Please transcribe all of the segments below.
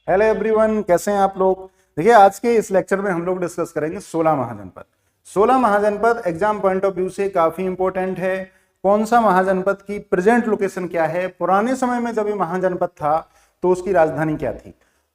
Hello everyone, कैसे हैं आप लोग। देखिए, आज के इस लेक्चर में हम लोग डिस्कस करेंगे 16 महाजनपद। 16 महाजनपद एग्जाम पॉइंट ऑफ व्यू से काफी इंपॉर्टेंट है। कौन सा महाजनपद की प्रेजेंट लोकेशन क्या है, पुराने समय में जब ये महाजनपद था तो उसकी राजधानी क्या थी,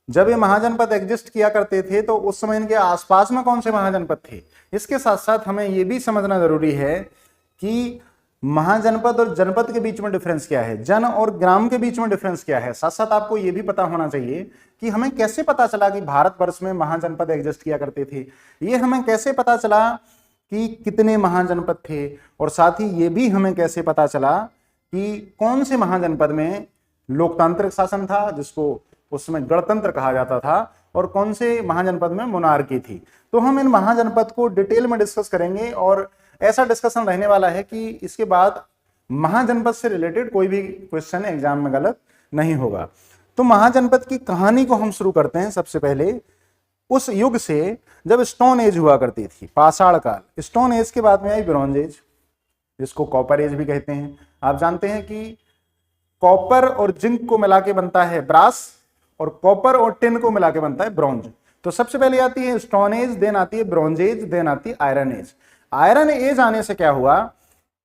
जब ये महाजनपद एग्जिस्ट किया करते थे तो उस समय इनके आसपास में कौन से महाजनपद थे। इसके साथ साथ हमें ये भी समझना जरूरी है कि महाजनपद और जनपद के बीच में डिफरेंस क्या है, जन और ग्राम के बीच में डिफरेंस क्या है। साथ साथ आपको यह भी पता होना चाहिए कि हमें कैसे पता चला कि भारतवर्ष में महाजनपद एग्जिस्ट किया करते थे, ये हमें कैसे पता चला कि कितने महाजनपद थे, और साथ ही ये भी हमें कैसे पता चला कि कौन से महाजनपद में लोकतांत्रिक शासन था जिसको उस समय गणतंत्र कहा जाता था, और कौन से महाजनपद में मोनार्की थी। तो हम इन महाजनपद को डिटेल में डिस्कस करेंगे और ऐसा डिस्कशन रहने वाला है कि इसके बाद महाजनपद से रिलेटेड कोई भी क्वेश्चन एग्जाम में गलत नहीं होगा। तो महाजनपद की कहानी को हम शुरू करते हैं सबसे पहले उस युग से जब स्टोन एज हुआ करती थी, पाषाण काल। स्टोन एज के बाद में आई ब्रॉन्ज एज, जिसको कॉपर एज भी कहते हैं। आप जानते हैं कि कॉपर और जिंक को मिला के बनता है ब्रास, और कॉपर और टिन को मिला के बनता है ब्रॉन्ज। तो सबसे पहले आती है स्टोन एज, देन आती है ब्रॉन्ज एज, देन आती है आयरन एज। आयरन एज आने से क्या हुआ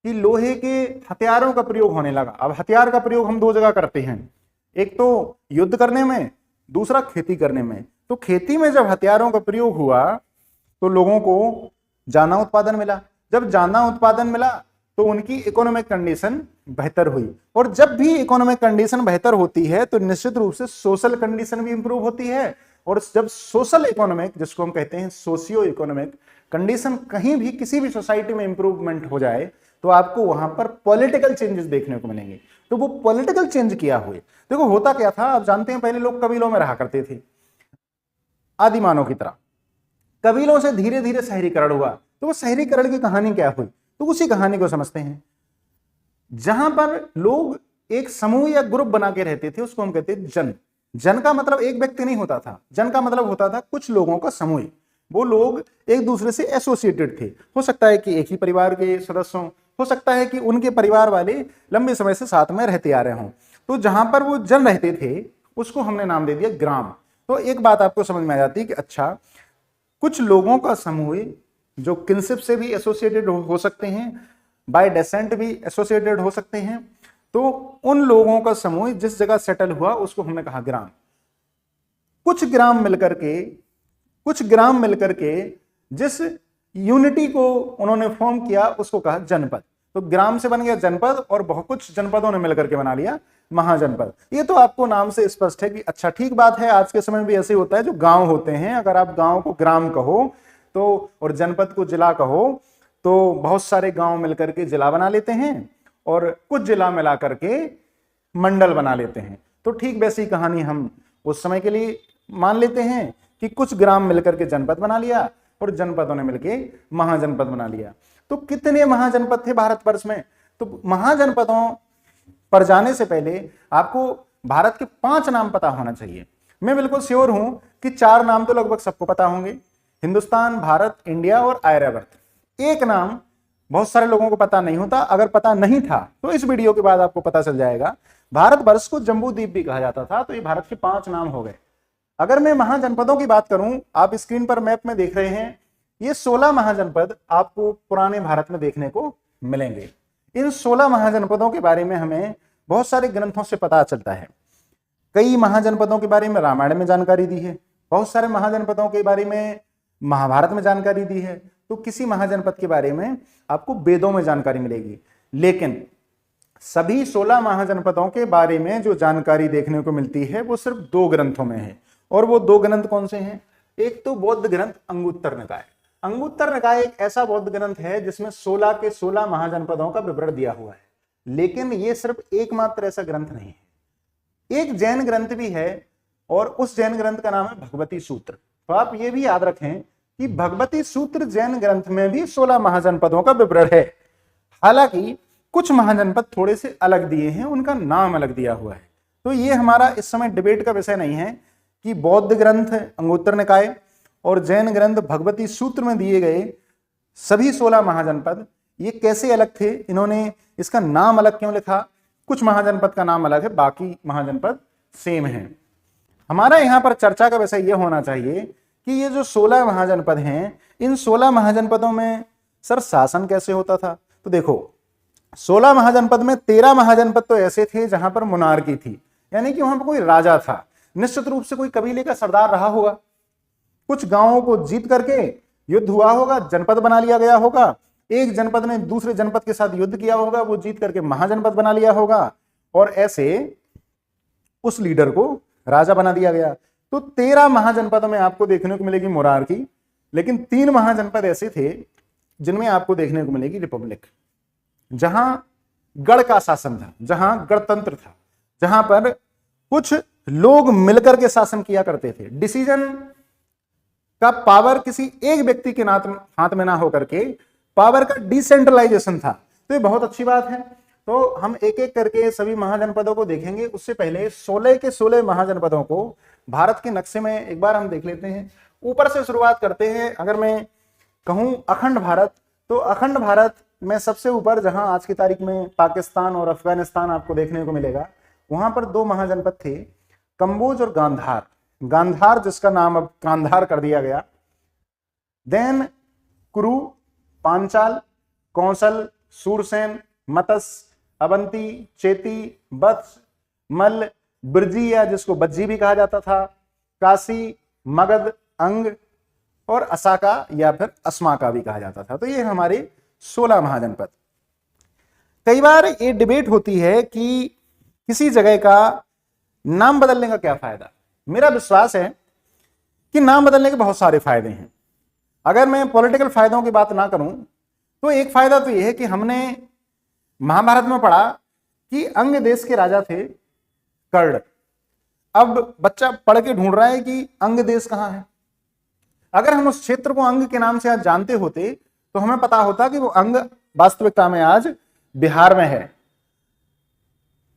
कि लोहे के हथियारों का प्रयोग होने लगा। अब हथियार का प्रयोग हम दो जगह करते हैं, एक तो युद्ध करने में, दूसरा खेती करने में। तो खेती में जब हथियारों का प्रयोग हुआ तो लोगों को ज्यादा उत्पादन मिला। जब ज्यादा उत्पादन मिला तो उनकी इकोनॉमिक कंडीशन बेहतर हुई, और जब भी इकोनॉमिक कंडीशन बेहतर होती है तो निश्चित रूप से सोशल कंडीशन भी इंप्रूव होती है। और जब सोशल इकोनॉमिक, जिसको हम कहते हैं सोशियो इकोनॉमिक कंडीशन, कहीं भी किसी भी सोसाइटी में इंप्रूवमेंट हो जाए तो आपको वहां पर पॉलिटिकल चेंजेस देखने को मिलेंगे। तो वो पॉलिटिकल चेंज किया हुए, देखो होता क्या था। आप जानते हैं पहले लोग कबीलों में रहा करते थे, आदिमानव की तरह। कबीलों से धीरे धीरे शहरीकरण हुआ, तो वो शहरीकरण की कहानी क्या हुई, तो उसी कहानी को समझते हैं। जहां पर लोग एक समूह या ग्रुप बना के रहते थे उसको हम कहते हैं जन। जन का मतलब एक व्यक्ति नहीं होता था, जन का मतलब होता था कुछ लोगों का समूह। वो लोग एक दूसरे से एसोसिएटेड थे। हो सकता है कि एक ही परिवार के सदस्य हों, हो सकता है कि उनके परिवार वाले लंबे समय से साथ में रहते आ रहे हों। तो जहां पर वो जन रहते थे उसको हमने नाम दे दिया ग्राम। तो एक बात आपको समझ में आ जाती है कि अच्छा, कुछ लोगों का समूह जो किनशिप से भी एसोसिएटेड हो सकते हैं, बाय डेसेंट भी एसोसिएटेड हो सकते हैं, तो उन लोगों का समूह जिस जगह सेटल हुआ उसको हमने कहा ग्राम। कुछ ग्राम मिलकर के जिस यूनिटी को उन्होंने फॉर्म किया उसको कहा जनपद। तो ग्राम से बन गया जनपद, और बहुत कुछ जनपदों ने मिलकर के बना लिया महाजनपद। ये तो आपको नाम से स्पष्ट है कि अच्छा ठीक बात है। आज के समय में भी ऐसे होता है, जो गांव होते हैं, अगर आप गांव को ग्राम कहो तो, और जनपद को जिला कहो, तो बहुत सारे गांव मिलकर के जिला बना लेते हैं और कुछ जिला मिला करके मंडल बना लेते हैं। तो ठीक वैसी कहानी हम उस समय के लिए मान लेते हैं कि कुछ ग्राम मिलकर के जनपद बना लिया और जनपदों ने मिलकर महाजनपद बना लिया। तो कितने महाजनपद थे भारतवर्ष में? तो महाजनपदों पर जाने से पहले आपको भारत के 5 नाम पता होना चाहिए। मैं बिल्कुल श्योर हूं कि 4 नाम तो लगभग सबको पता होंगे, हिंदुस्तान, भारत, इंडिया और आर्यवर्त। एक नाम बहुत सारे लोगों को पता नहीं होता, अगर पता नहीं था तो इस वीडियो के बाद आपको पता चल जाएगा। भारतवर्ष को जम्बू द्वीप भी कहा जाता था। तो ये भारत के 5 नाम हो गए। अगर मैं महाजनपदों की बात करूं, आप स्क्रीन पर मैप में देख रहे हैं, ये 16 महाजनपद आपको पुराने भारत में देखने को मिलेंगे। इन 16 महाजनपदों के बारे में हमें बहुत सारे ग्रंथों से पता चलता है। कई महाजनपदों के बारे में रामायण में जानकारी दी है, बहुत सारे महाजनपदों के बारे में महाभारत में जानकारी दी है, तो किसी महाजनपद के बारे में आपको वेदों में जानकारी मिलेगी। लेकिन सभी 16 महाजनपदों के बारे में जो जानकारी देखने को मिलती है वो सिर्फ 2 ग्रंथों में है। और वो 2 ग्रंथ कौन से हैं? एक तो बौद्ध ग्रंथ अंगुत्तर निकाय। अंगुत्तर निकाय एक ऐसा बौद्ध ग्रंथ है जिसमें 16 के 16 महाजनपदों का विवरण दिया हुआ है। लेकिन ये सिर्फ एकमात्र ऐसा ग्रंथ नहीं है, एक जैन ग्रंथ भी है, और उस जैन ग्रंथ का नाम है भगवती सूत्र। तो आप ये भी याद रखें कि भगवती सूत्र जैन ग्रंथ में भी 16 महाजनपदों का विवरण है। हालांकि कुछ महाजनपद थोड़े से अलग दिए हैं, उनका नाम अलग दिया हुआ है। तो ये हमारा इस समय डिबेट का विषय नहीं है कि बौद्ध ग्रंथ अंगुत्तर निकाय और जैन ग्रंथ भगवती सूत्र में दिए गए सभी 16 महाजनपद ये कैसे अलग थे, इन्होंने इसका नाम अलग क्यों लिखा। कुछ महाजनपद का नाम अलग है, बाकी महाजनपद सेम है। हमारा यहाँ पर चर्चा का विषय ये होना चाहिए कि ये जो 16 महाजनपद हैं, इन 16 महाजनपदों में सर शासन कैसे होता था। तो देखो 16 महाजनपद में 13 महाजनपद तो ऐसे थे जहां पर मोनार्की थी, यानी कि वहां पर कोई राजा था, निश्चित रूप से कोई कबीले का सरदार रहा होगा, कुछ गांवों को जीत करके युद्ध हुआ होगा, जनपद बना लिया गया होगा, एक जनपद ने दूसरे जनपद के साथ युद्ध किया होगा, वो जीत करके महाजनपद बना लिया होगा, और ऐसे उस लीडर को राजा बना दिया गया। तो 13 महाजनपदों में आपको देखने को मिलेगी मोनार्की, लेकिन 3 महाजनपद ऐसे थे जिनमें आपको देखने को मिलेगी रिपब्लिक, जहां गढ़ का शासन था, जहां गणतंत्र था, जहां पर कुछ लोग मिलकर के शासन किया करते थे, डिसीजन का पावर किसी एक व्यक्ति के हाथ में ना होकर के पावर का डिसेंट्रलाइजेशन था। तो ये बहुत अच्छी बात है। तो हम एक एक करके सभी महाजनपदों को देखेंगे। उससे पहले 16 के 16 महाजनपदों को भारत के नक्शे में एक बार हम देख लेते हैं। ऊपर से शुरुआत करते हैं। अगर मैं कहूं अखंड भारत, तो अखंड भारत में सबसे ऊपर जहां आज की तारीख में पाकिस्तान और अफगानिस्तान आपको देखने को मिलेगा, वहां पर 2 महाजनपद थे, कंबोज और गांधार। गांधार जिसका नाम अब कांधार कर दिया गया। देन कुरु, पांचाल, कौशल, सूरसेन, मत्स्य, अवंती, चेती, वत्स, मल्ल, ब्रजी या जिसको बज्जी भी कहा जाता था, काशी, मगध, अंग और असाका या फिर अस्माका भी कहा जाता था। तो ये हमारे 16 महाजनपद। कई बार ये डिबेट होती है कि किसी जगह का नाम बदलने का क्या फायदा। मेरा विश्वास है कि नाम बदलने के बहुत सारे फायदे हैं। अगर मैं पॉलिटिकल फायदों की बात ना करूं तो एक फायदा तो यह है कि हमने महाभारत में पढ़ा कि अंग देश के राजा थे कर्ण। अब बच्चा पढ़ के ढूंढ रहा है कि अंग देश कहां है। अगर हम उस क्षेत्र को अंग के नाम से आज जानते होते तो हमें पता होता कि वो अंग वास्तविकता में आज बिहार में है।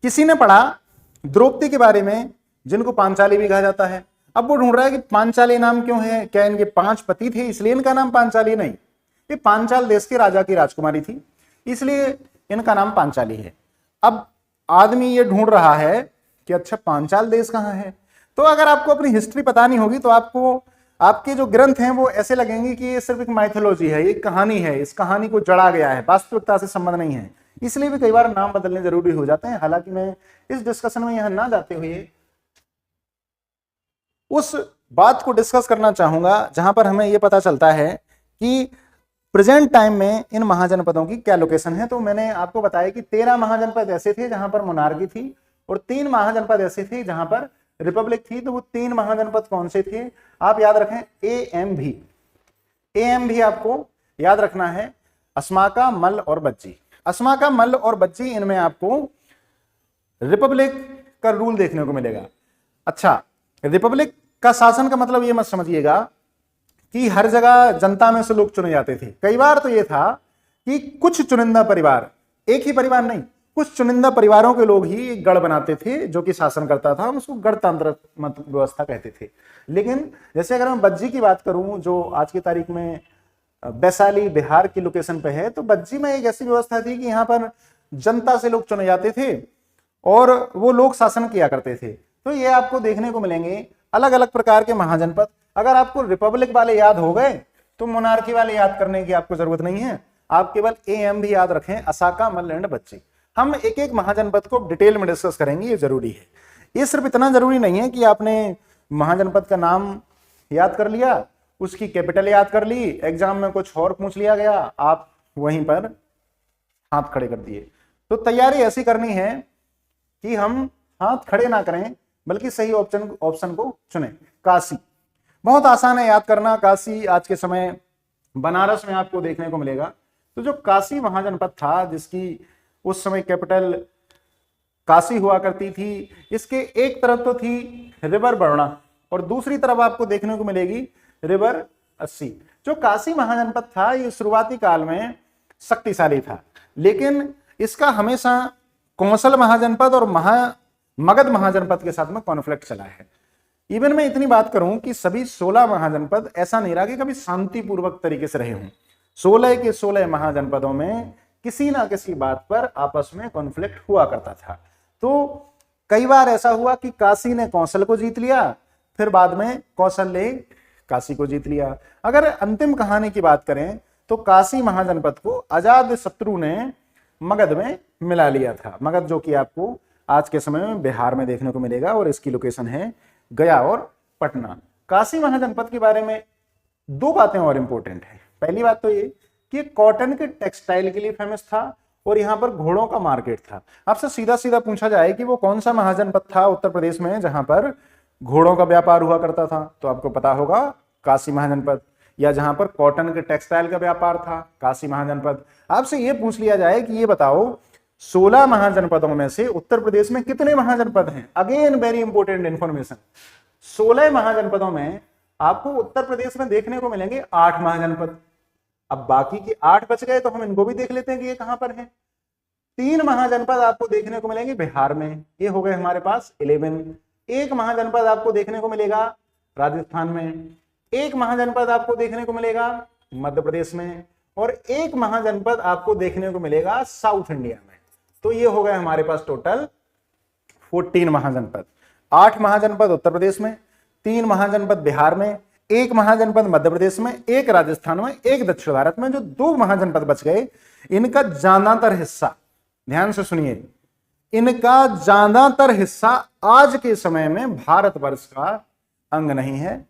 किसी ने पढ़ा द्रौपदी के बारे में, जिनको पांचाली भी कहा जाता है। अब वो ढूंढ रहा है कि पांचाली नाम क्यों है, क्या इनके 5 पति थे इसलिए इनका नाम पांचाली? नहीं, ये पांचाल देश के राजा की राजकुमारी थी इसलिए इनका नाम पांचाली है। अब आदमी ये ढूंढ रहा है कि अच्छा पांचाल देश कहां है। तो अगर आपको अपनी हिस्ट्री पता नहीं होगी तो आपको आपके जो ग्रंथ हैं वो ऐसे लगेंगे कि ये सिर्फ एक माइथोलॉजी है, एक कहानी है, इस कहानी को जड़ा गया है, वास्तविकता से संबंध नहीं है। इसलिए भी कई बार नाम बदलने जरूरी हो जाते हैं। हालांकि मैं इस डिस्कशन में यहां ना जाते हुए उस बात को डिस्कस करना चाहूंगा जहां पर हमें यह पता चलता है कि प्रेजेंट टाइम में इन महाजनपदों की क्या लोकेशन है। तो मैंने आपको बताया कि 13 महाजनपद ऐसे थे जहां पर मोनार्की थी और 3 महाजनपद ऐसे थे जहां पर रिपब्लिक थी। तो वो 3 महाजनपद कौन से थे आप याद रखें, एएम भी आपको याद रखना है, अस्माका, मल्ल और बज्जी। अस्माका, मल्ल और बज्जी, इनमें आपको रिपब्लिक का रूल देखने को मिलेगा। अच्छा, रिपब्लिक का शासन का मतलब ये मत समझिएगा कि हर जगह जनता में से लोग चुने जाते थे। कई बार तो ये था कि कुछ चुनिंदा परिवार, एक ही परिवार नहीं, कुछ चुनिंदा परिवारों के लोग ही एक गढ़ बनाते थे जो कि शासन करता था। हम उसको गणतंत्र व्यवस्था कहते थे। लेकिन जैसे अगर मैं बज्जी की बात करूं जो आज की तारीख में वैशाली बिहार की लोकेशन पे है, तो बज्जी में एक ऐसी व्यवस्था थी कि यहाँ पर जनता से लोग चुने जाते थे और वो लोग शासन किया करते थे। तो ये आपको देखने को मिलेंगे अलग अलग प्रकार के महाजनपद। अगर आपको रिपब्लिक वाले याद हो गए तो मोनार्की वाले याद करने की आपको जरूरत नहीं है, आप केवल एएम भी याद रखें, असाका, मल्ल एंड बज्जी। हम एक एक महाजनपद को डिटेल में डिस्कस करेंगे, ये जरूरी है। ये सिर्फ इतना जरूरी नहीं है कि आपने महाजनपद का नाम याद कर लिया, उसकी कैपिटल याद कर ली, एग्जाम में कुछ और पूछ लिया गया, आप वहीं पर हाथ खड़े कर दिए। तो तैयारी ऐसी करनी है कि हम हाथ खड़े ना करें बल्कि सही ऑप्शन को चुने। काशी बहुत आसान है याद करना। काशी आज के समय बनारस में आपको देखने को मिलेगा। तो जो काशी महाजनपद था, जिसकी उस समय कैपिटल काशी हुआ करती थी, इसके एक तरफ तो थी रिवर बरुणा और दूसरी तरफ आपको देखने को मिलेगी रिवर अस्सी। जो काशी महाजनपद था ये शुरुआती काल में शक्तिशाली था, लेकिन इसका हमेशा कौशल महाजनपद और मगध महाजनपद के साथ में कॉन्फ्लिक्ट चला है। इवन मैं इतनी बात करूं कि सभी 16 महाजनपद ऐसा नहीं रहा कि कभी शांतिपूर्वक तरीके से रहे हों। 16 के 16 महाजनपदों में किसी ना किसी बात पर आपस में कॉन्फ्लिक्ट हुआ करता था। तो कई बार ऐसा हुआ कि काशी ने कौशल को जीत लिया, फिर बाद में कौशल ने काशी को जीत लिया। अगर अंतिम कहानी की बात करें तो काशी महाजनपद को अजात शत्रु ने मगध में मिला लिया था। मगध जो कि आपको आज के समय में बिहार में देखने को मिलेगा और इसकी लोकेशन है गया और पटना। काशी महाजनपद के बारे में दो बातें और इंपॉर्टेंट है। पहली बात तो ये कि कॉटन के टेक्सटाइल के लिए फेमस था और यहाँ पर घोड़ों का मार्केट था। आपसे सीधा सीधा पूछा जाए कि वो कौन सा महाजनपद था उत्तर प्रदेश में जहां पर घोड़ों का व्यापार हुआ करता था, तो आपको पता होगा काशी महाजनपद। या जहां पर कॉटन के टेक्सटाइल का व्यापार था, काशी महाजनपद। आपसे ये पूछ लिया जाए कि ये बताओ 16 महाजनपदों में से उत्तर प्रदेश में कितने महाजनपद हैं? Again very important information. 16 महाजनपदों में आपको उत्तर प्रदेश में देखने को मिलेंगे 8 महाजनपद। अब बाकी के 8 बच गए तो हम इनको भी देख लेते हैं कि ये कहां पर है। 3 महाजनपद आपको देखने को मिलेंगे बिहार में, ये हो गए हमारे पास 11। एक महाजनपद आपको देखने को मिलेगा राजस्थान में, एक महाजनपद आपको देखने को मिलेगा मध्य प्रदेश में, और एक महाजनपद आपको देखने को मिलेगा साउथ इंडिया में। तो ये हो गए हमारे पास टोटल 14 महाजनपद। 8 महाजनपद उत्तर प्रदेश में, 3 महाजनपद बिहार में, एक महाजनपद मध्य प्रदेश में, एक राजस्थान में, एक दक्षिण भारत में। जो 2 महाजनपद बच गए इनका ज्यादातर हिस्सा, ध्यान से सुनिए, इनका ज्यादातर हिस्सा आज के समय में भारतवर्ष का अंग नहीं है।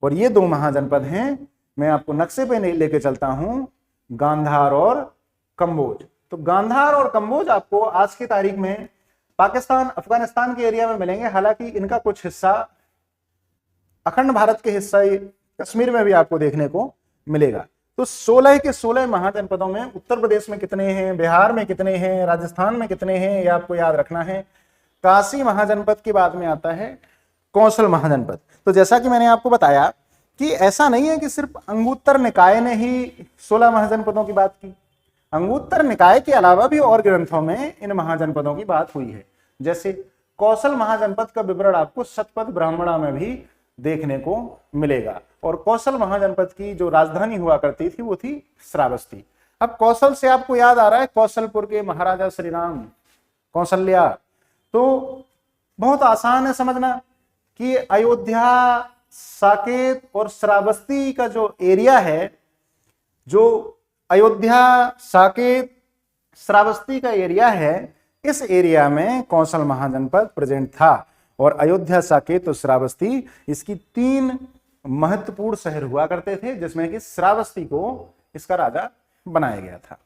और ये 2 महाजनपद हैं, मैं आपको नक्शे पे नहीं लेके चलता हूं, गांधार और कंबोज। तो गांधार और कंबोज आपको आज की तारीख में पाकिस्तान अफगानिस्तान के एरिया में मिलेंगे। हालांकि इनका कुछ हिस्सा अखंड भारत के हिस्सा कश्मीर में भी आपको देखने को मिलेगा। तो 16 के 16 महाजनपदों में उत्तर प्रदेश में कितने हैं, बिहार में कितने हैं, राजस्थान में कितने हैं, ये आपको याद रखना है। काशी महाजनपद के बाद में आता है कौशल महाजनपद। तो जैसा कि मैंने आपको बताया कि ऐसा नहीं है कि सिर्फ अंगुत्तर निकाय ने ही 16 महाजनपदों की बात की। अंगुत्तर निकाय के अलावा भी और ग्रंथों में इन महाजनपदों की बात हुई है। जैसे कौशल महाजनपद का विवरण आपको शतपथ ब्राह्मणा में भी देखने को मिलेगा। और कौशल महाजनपद की जो राजधानी हुआ करती थी वो थी श्रावस्ती। अब कौशल से आपको याद आ रहा है कौशलपुर के महाराजा श्री राम कौशल्या। तो बहुत आसान है समझना कि अयोध्या, साकेत और श्रावस्ती का जो एरिया है, जो अयोध्या, साकेत, श्रावस्ती का एरिया है, इस एरिया में कौशल महाजनपद प्रेजेंट था। और अयोध्या, साकेत और श्रावस्ती इसकी 3 महत्वपूर्ण शहर हुआ करते थे, जिसमें कि श्रावस्ती को इसका राजा बनाया गया था।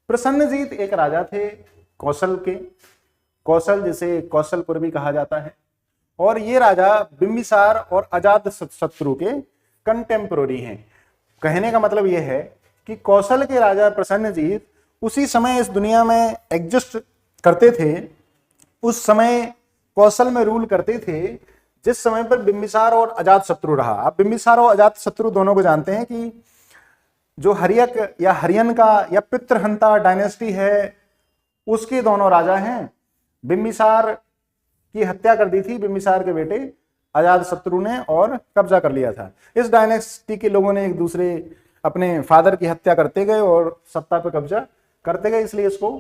प्रसन्नजीत एक राजा थे कौशल के, कौशल जिसे कौशलपुर भी कहा जाता है। और ये राजा बिंबिसार और अजात शत्रु के कंटेम्पोररी हैं। कहने का मतलब यह है कि कौशल के राजा प्रसन्नजीत उसी समय इस दुनिया में एग्जिस्ट करते थे, उस समय कौशल में रूल करते थे जिस समय पर बिंबिसार और अजात शत्रु रहा। आप बिंबिसार और अजात शत्रु दोनों को जानते हैं कि जो हर्यक या हरियन का या पितृहंता डायनेस्टी है उसके दोनों राजा हैं। बिंबिसार की हत्या कर दी थी बिंबिसार के बेटे अजात शत्रु ने और कब्जा कर लिया था। इस डायनेस्टी के लोगों ने एक दूसरे अपने फादर की हत्या करते गए और सत्ता पर कब्जा करते गए, इसलिए इसको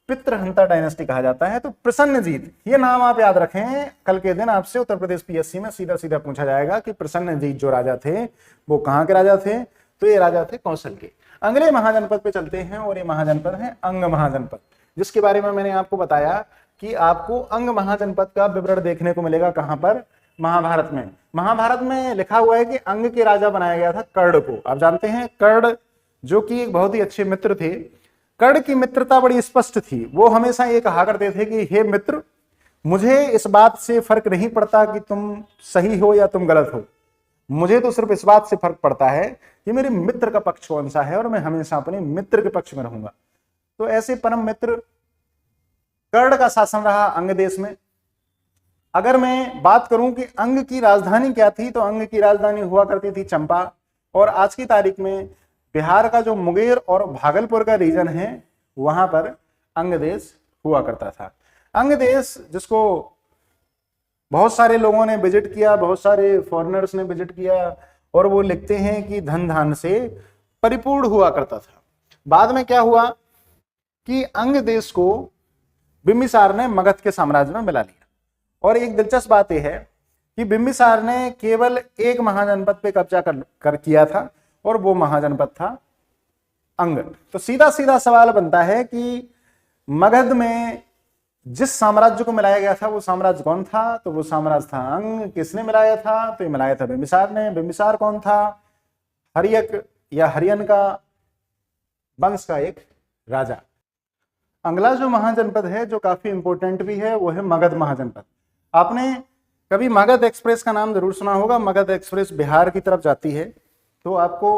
पितृहंता डायनेस्टी कहा जाता है। तो प्रसन्नजीत ये नाम आप याद रखें, कल के दिन आपसे उत्तर प्रदेश पीएससी में सीधा सीधा पूछा जाएगा कि प्रसन्नजीत जो राजा थे वो कहाँ के राजा थे। तो ये राजा थे कौशल के। अगले महाजनपद पे चलते हैं और ये महाजनपद है अंग महाजनपद, जिसके बारे में मैंने आपको बताया कि आपको अंग महाजनपद का विवरण देखने को मिलेगा कहां पर, महाभारत में। महाभारत में लिखा हुआ है कि अंग के राजा बनाया गया था कर्ण को। आप जानते हैं कर्ण जो कि एक बहुत ही अच्छे मित्र थे, कर्ण की मित्रता बड़ी स्पष्ट थी। वो हमेशा ये कहा करते थे कि हे मित्र, मुझे इस बात से फर्क नहीं पड़ता कि तुम सही हो या तुम गलत हो, मुझे तो सिर्फ इस बात से फर्क पड़ता है कि मेरे मित्र का पक्ष कौन सा है और मैं हमेशा अपने मित्र के पक्ष में रहूंगा। तो ऐसे परम मित्र कर्ण का शासन रहा अंग देश में। अगर मैं बात करूं कि अंग की राजधानी क्या थी, तो अंग की राजधानी हुआ करती थी चंपा। और आज की तारीख में बिहार का जो मुंगेर और भागलपुर का रीजन है वहां पर अंग देश हुआ करता था। अंग देश जिसको बहुत सारे लोगों ने विजिट किया, बहुत सारे फॉरेनर्स ने विजिट किया, और वो लिखते हैं कि धन धान से परिपूर्ण हुआ करता था। बाद में क्या हुआ कि अंग देश को बिंबिसार ने मगध के साम्राज्य में मिला लिया। और एक दिलचस्प बात यह है कि बिंबिसार ने केवल एक महाजनपद पे कब्जा कर किया था और वो महाजनपद था अंग। तो सीधा सीधा सवाल बनता है कि मगध में जिस साम्राज्य को मिलाया गया था वो साम्राज्य कौन था? तो वो साम्राज्य था अंग। किसने मिलाया था? तो ये मिलाया था बिंबिसार ने। बिंबिसार कौन था? हर्यक या हरियन का वंश का एक राजा। अगला जो महाजनपद है जो काफी इंपॉर्टेंट भी है वो है मगध महाजनपद। आपने कभी मगध एक्सप्रेस का नाम जरूर सुना होगा। मगध एक्सप्रेस बिहार की तरफ जाती है तो आपको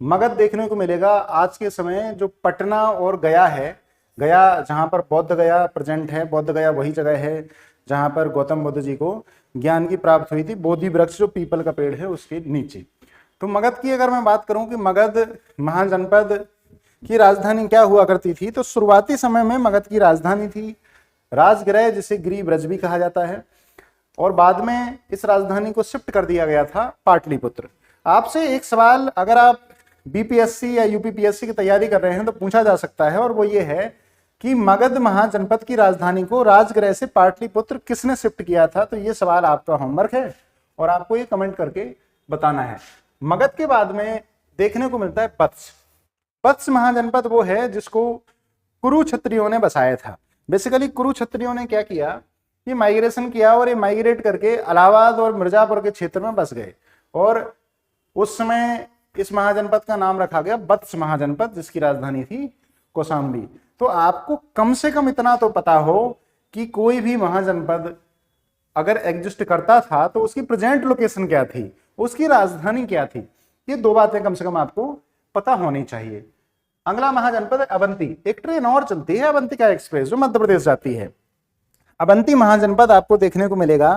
मगध देखने को मिलेगा। आज के समय जो पटना और गया है, गया जहां पर बौद्ध गया प्रेजेंट है, बौद्ध गया वही जगह है जहां पर गौतम बुद्ध जी को ज्ञान की प्राप्त हुई थी, बोधि वृक्ष जो पीपल का पेड़ है उसके नीचे। तो मगध की अगर मैं बात करूं कि मगध महाजनपद की राजधानी क्या हुआ करती थी, तो शुरुआती समय में मगध की राजधानी थी राजगृह, जिसे गिरिब्रज भी कहा जाता है, और बाद में इस राजधानी को शिफ्ट कर दिया गया था पाटलिपुत्र। आपसे एक सवाल अगर आप बीपीएससी या यूपीपीएससी की तैयारी कर रहे हैं तो पूछा जा सकता है, और वो ये है कि मगध महाजनपद की राजधानी को राजगृह से पाटलिपुत्र किसने शिफ्ट किया था? तो ये सवाल आपका होमवर्क है और आपको ये कमेंट करके बताना है। मगध के बाद में देखने को मिलता है वत्स। वत्स महाजनपद वो है जिसको कुरु क्षत्रियों ने बसाया था। बेसिकली कुरु क्षत्रियों ने क्या किया, ये माइग्रेशन किया और ये माइग्रेट करके इलाहाबाद और मिर्जापुर के क्षेत्र में बस गए, और उस समय इस महाजनपद का नाम रखा गया वत्स महाजनपद, जिसकी राजधानी थी कौशाम्बी। तो आपको कम से कम इतना तो पता हो कि कोई भी महाजनपद अगर एग्जिस्ट करता था तो उसकी प्रेजेंट लोकेशन क्या थी, उसकी राजधानी क्या थी। ये दो बातें कम से कम आपको पता होनी चाहिए। अगला महाजनपद है अवंती। एक ट्रेन और चलती है अवंतिका एक्सप्रेस जो मध्य प्रदेश जाती है। अवंती महाजनपद आपको देखने को मिलेगा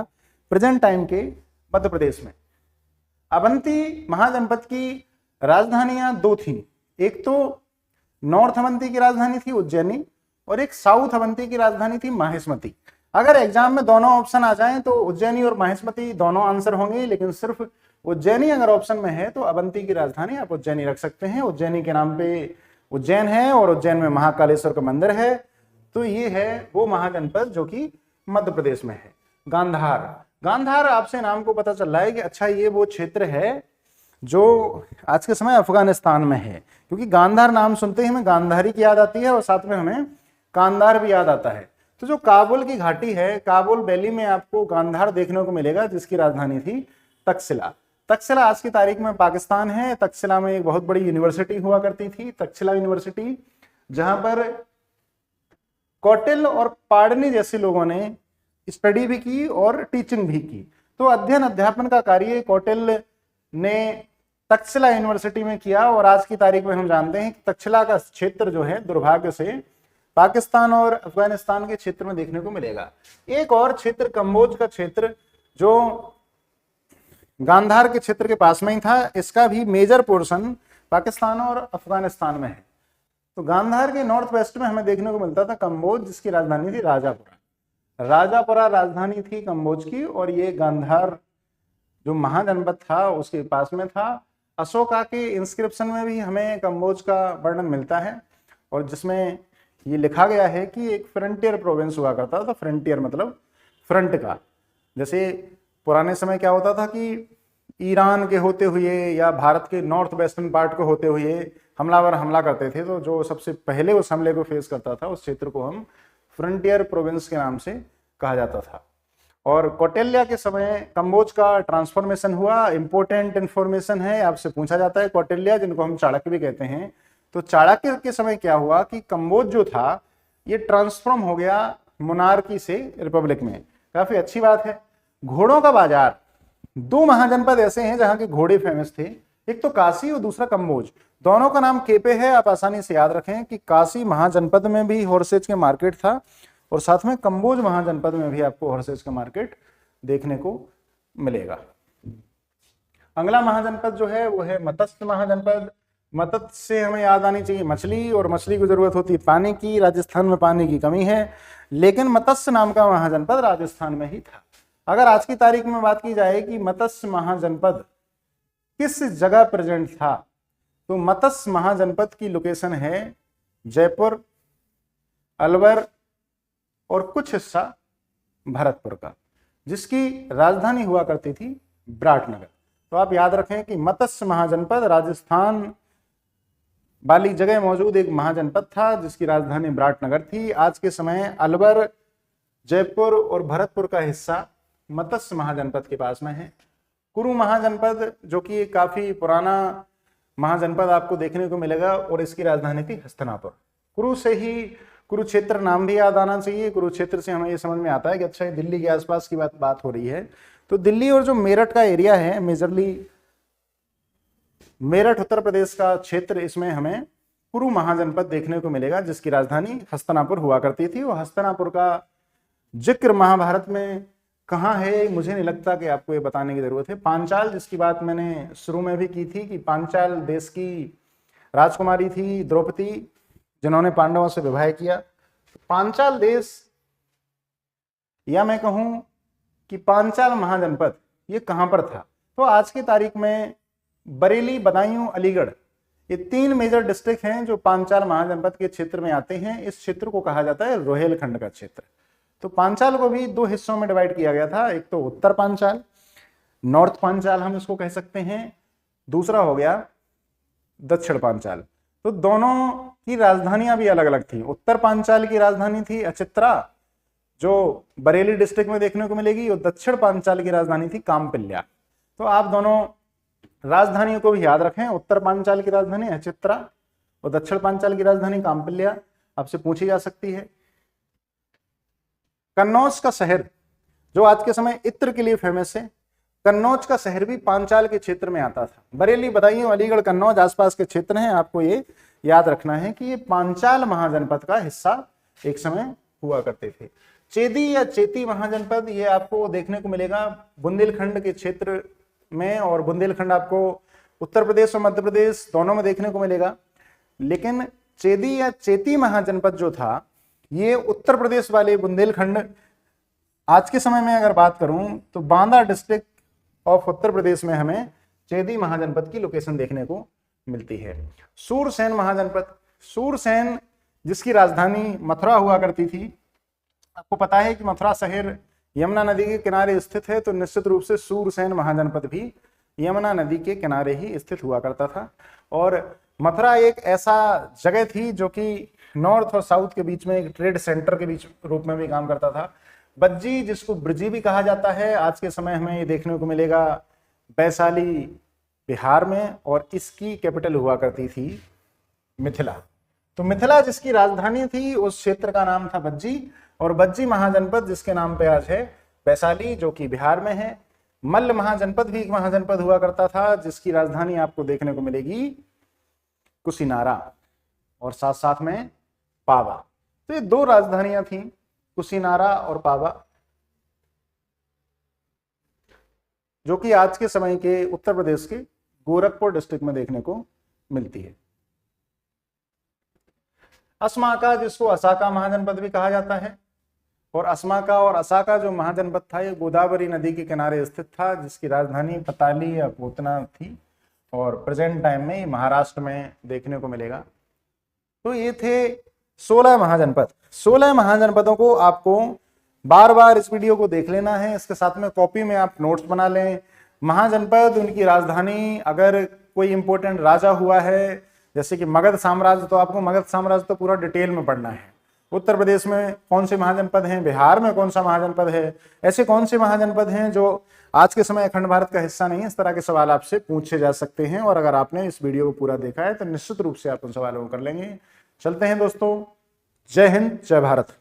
प्रेजेंट टाइम के मध्य प्रदेश में। अवंती महाजनपद की राजधानियां दो थी, एक तो नॉर्थ अवंती की राजधानी थी उज्जैनी और एक साउथ अवंती की राजधानी थी माहिष्मती। अगर एग्जाम में दोनों ऑप्शन आ जाएं तो उज्जैनी और माहिष्मती दोनों आंसर होंगे, लेकिन सिर्फ उज्जैनी अगर ऑप्शन में है तो अवंती की राजधानी आप उज्जैनी रख सकते हैं। उज्जैनी के नाम पे उज्जैन है और उज्जैन में महाकालेश्वर का मंदिर है। तो ये है वो महाजनपद जो कि मध्य प्रदेश में है। गांधार। गांधार आपसे नाम को पता चल रहा है कि अच्छा ये वो क्षेत्र है जो आज के समय अफगानिस्तान में है, क्योंकि गांधार नाम सुनते ही हमें गांधारी की याद आती है और साथ में हमें कांधार भी याद आता है। तो जो काबुल की घाटी है, काबुल वैली में आपको गांधार देखने को मिलेगा जिसकी राजधानी थी तक्षशिला। तक्षशिला आज की तारीख में पाकिस्तान है। तक्षशिला में एक बहुत बड़ी यूनिवर्सिटी हुआ करती थी, तक्षशिला यूनिवर्सिटी, जहां पर कौटिल्य और पाणिनि जैसे लोगों ने स्टडी भी की और टीचिंग भी की। तो अध्ययन अध्यापन का कार्य कौटिल्य ने तक्षशिला यूनिवर्सिटी में किया, और आज की तारीख में हम जानते हैं कि तक्षशिला का क्षेत्र जो है दुर्भाग्य से पाकिस्तान और अफगानिस्तान के क्षेत्र में देखने को मिलेगा। एक और क्षेत्र कम्बोज का क्षेत्र जो गांधार के क्षेत्र के पास में ही था, इसका भी मेजर पोर्शन पाकिस्तान और अफगानिस्तान में है। तो गांधार के नॉर्थ वेस्ट में हमें देखने को मिलता था कम्बोज, जिसकी राजधानी थी राजापुरा। राजापुरा राजधानी थी कम्बोज की, और ये गांधार जो महाजनपद था उसके पास में था। अशोका के इंस्क्रिप्शन में भी हमें कम्बोज का वर्णन मिलता है, और जिसमें ये लिखा गया है कि एक फ्रंटियर प्रोविंस हुआ करता था। फ्रंटियर मतलब फ्रंट का। जैसे पुराने समय क्या होता था कि ईरान के होते हुए या भारत के नॉर्थ वेस्टर्न पार्ट को होते हुए हमलावर हमला करते थे, तो जो सबसे पहले उस हमले को फेस करता था उस क्षेत्र को हम फ्रंटियर प्रोविंस के नाम से कहा जाता था। और कौटिल्य के समय कम्बोज का ट्रांसफॉर्मेशन हुआ। इंपॉर्टेंट इंफॉर्मेशन है, आपसे पूछा जाता है। कौटिल्य जिनको हम चाणक्य भी कहते हैं, तो चाणक्य के समय क्या हुआ कि कम्बोज जो था ये ट्रांसफॉर्म हो गया मोनार्की से रिपब्लिक में। काफी अच्छी बात है। घोड़ों का बाजार। दो महाजनपद ऐसे हैं जहां के घोड़े फेमस थे, एक तो काशी और दूसरा कम्बोज। दोनों का नाम केपे है, आप आसानी से याद रखें कि काशी महाजनपद में भी हॉर्सेज के मार्केट था, और साथ में कम्बोज महाजनपद में भी आपको हॉर्सेज का मार्केट देखने को मिलेगा। अगला महाजनपद जो है वो है मत्स्य महाजनपद। मत्स्य से हमें याद आनी चाहिए मछली, और मछली को जरूरत होती है पानी की। राजस्थान में पानी की कमी है, लेकिन मत्स्य नाम का महाजनपद राजस्थान में ही था। अगर आज की तारीख में बात की जाए कि मत्स्य महाजनपद किस जगह प्रेजेंट था, तो मत्स्य महाजनपद की लोकेशन है जयपुर, अलवर और कुछ हिस्सा भरतपुर का, जिसकी राजधानी हुआ करती थी विराटनगर। तो आप याद रखें कि मत्स्य महाजनपद राजस्थान वाली जगह मौजूद एक महाजनपद था जिसकी राजधानी विराटनगर थी। आज के समय अलवर, जयपुर और भरतपुर का हिस्सा मत्स्य महाजनपद के पास में है। कुरु महाजनपद जो कि काफी पुराना महाजनपद आपको देखने को मिलेगा और इसकी राजधानी थी हस्तिनापुर। कुरु से ही कुरुक्षेत्र नाम भी याद आना चाहिए। कुरुक्षेत्र से हमें ये समझ में आता है कि अच्छा ये दिल्ली के आसपास की बात हो रही है। तो दिल्ली और जो मेरठ का एरिया है, मेजरली मेरठ उत्तर प्रदेश का क्षेत्र, इसमें हमें कुरु महाजनपद देखने को मिलेगा जिसकी राजधानी हस्तिनापुर हुआ करती थी। और हस्तिनापुर का जिक्र महाभारत में कहाँ है, मुझे नहीं लगता कि आपको ये बताने की जरूरत है। पांचाल, जिसकी बात मैंने शुरू में भी की थी कि पांचाल देश की राजकुमारी थी द्रौपदी, जिन्होंने पांडवों से विवाह किया। पांचाल देश, या मैं कहूं कि पांचाल महाजनपद, ये कहां पर था? तो आज की तारीख में बरेली, बदायूं, अलीगढ़, ये 3 मेजर डिस्ट्रिक्ट हैं जो पांचाल महाजनपद के क्षेत्र में आते हैं। इस क्षेत्र को कहा जाता है रोहेलखंड का क्षेत्र। तो पांचाल को भी 2 हिस्सों में डिवाइड किया गया था। एक तो उत्तर पांचाल, नॉर्थ पांचाल हम इसको कह सकते हैं, दूसरा हो गया दक्षिण पांचाल। तो दोनों की राजधानियां भी अलग अलग थी। उत्तर पांचाल की राजधानी थी अचित्रा, जो बरेली डिस्ट्रिक्ट में देखने को मिलेगी, और दक्षिण पांचाल की राजधानी थी कामपिल्या। तो आप दोनों राजधानियों को भी याद रखें, उत्तर पांचाल की राजधानी अचित्रा और दक्षिण पांचाल की राजधानी कामपिल्या आपसे पूछी जा सकती है। कन्नौज का शहर, जो आज के समय इत्र के लिए फेमस है, कन्नौज का शहर भी पांचाल के क्षेत्र में आता था। बरेली, बदायूं, अलीगढ़, कन्नौज आसपास के क्षेत्र हैं। आपको ये याद रखना है कि ये पांचाल महाजनपद का हिस्सा एक समय हुआ करते थे। चेदी या चेती महाजनपद, ये आपको देखने को मिलेगा बुंदेलखंड के क्षेत्र में, और बुंदेलखंड आपको उत्तर प्रदेश और मध्य प्रदेश दोनों में देखने को मिलेगा। लेकिन चेदी या चेती महाजनपद जो था, ये उत्तर प्रदेश वाले बुंदेलखंड, आज के समय में अगर बात करूं तो बांदा डिस्ट्रिक्ट ऑफ उत्तर प्रदेश में हमें चेदी महाजनपद की लोकेशन देखने को मिलती है। सूरसेन महाजनपद, सूरसेन जिसकी राजधानी मथुरा हुआ करती थी। आपको पता है कि मथुरा शहर यमुना नदी के किनारे स्थित है, तो निश्चित रूप से सूरसेन महाजनपद भी यमुना नदी के किनारे ही स्थित हुआ करता था। और मथुरा एक ऐसा जगह थी जो कि नॉर्थ और साउथ के बीच में एक ट्रेड सेंटर के बीच रूप में भी काम करता था। बज्जी, जिसको ब्रजी भी कहा जाता है, आज के समय हमें ये देखने को मिलेगा वैशाली बिहार में, और इसकी कैपिटल हुआ करती थी मिथिला। तो मिथिला जिसकी राजधानी थी, उस क्षेत्र का नाम था बज्जी, और बज्जी महाजनपद जिसके नाम पे आज है वैशाली, जो कि बिहार में है। मल्ल महाजनपद भी एक महाजनपद हुआ करता था जिसकी राजधानी आपको देखने को मिलेगी कुशीनारा, और साथ साथ में पावा। तो ये 2 राजधानियां थी, कुशीनारा और पावा, जो कि आज के समय के उत्तर प्रदेश के गोरखपुर डिस्ट्रिक्ट में देखने को मिलती है। अस्माका, जिसको असाका महाजनपद भी कहा जाता है, और अस्माका और असाका जो महाजनपद था, ये गोदावरी नदी के किनारे स्थित था, जिसकी राजधानी पताली या पोतना थी, और प्रेजेंट टाइम में महाराष्ट्र में देखने को मिलेगा। तो ये थे 16 महाजनपद। 16 महाजनपदों को आपको बार बार इस वीडियो को देख लेना है, इसके साथ में कॉपी में आप नोट्स बना लें। महाजनपद, उनकी राजधानी, अगर कोई इंपॉर्टेंट राजा हुआ है जैसे कि मगध साम्राज्य, तो आपको मगध साम्राज्य तो पूरा डिटेल में पढ़ना है। उत्तर प्रदेश में कौन से महाजनपद हैं, बिहार में कौन सा महाजनपद है, ऐसे कौन से महाजनपद हैं जो आज के समय अखंड भारत का हिस्सा नहीं है। इस तरह के सवाल आपसे पूछे जा सकते हैं, और अगर आपने इस वीडियो को पूरा देखा है तो निश्चित रूप से आप उन सवालों को कर लेंगे। चलते हैं दोस्तों, जय हिंद, जय भारत।